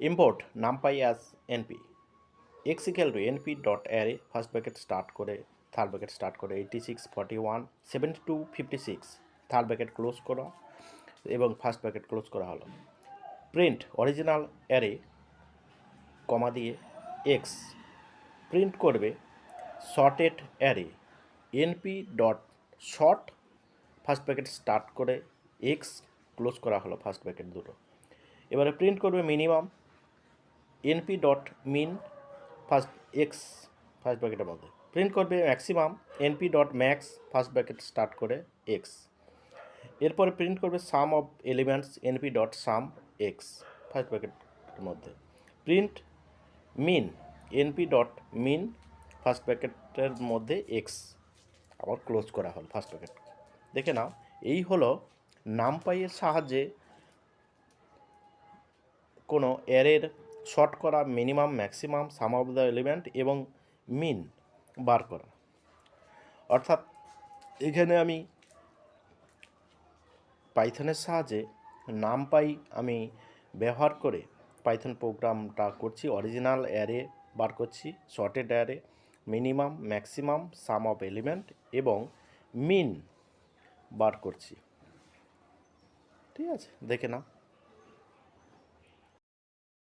Import numpy as NP X equal to NP dot array first bracket start করে third bracket start করে 86 41 72 56 third bracket close করা এবং first bracket close করা হলো। Print original array comma দিয়ে x print করবে sorted array NP dot sort first bracket start করে x close করা হলো ফার্স্ট ব্র্যাকেট দুটো। এবারে প্রিন্ট করবে minimum NP dot min first x first ব্র্যাকেটের মধ্যে। প্রিন্ট করবে maximum NP dot max first bracket start করে এক্স। এরপরে প্রিন্ট করবে sum of elements NP dot sum x first ব্র্যাকেটের মধ্যে। Print min NP dot min first ব্র্যাকেটের মধ্যে এক্স আবার ক্লোজ করা হল ফার্স্ট ব্র্যাকেট। দেখে নাও, এই হলো নামপাইয়ের সাহায্যে কোনো অ্যারের শর্ট করা, minimum maximum sum of the element এবং মিন বার করা। অর্থাৎ এখানে আমি পাইথনের সাহায্যে নামপাই আমি ব্যবহার করে পাইথন প্রোগ্রামটা করছি। অরিজিনাল অ্যারে বার করছি, sorted array, minimum maximum sum of element এবং মিন বার করছি। ঠিক আছে, দেখে নাও।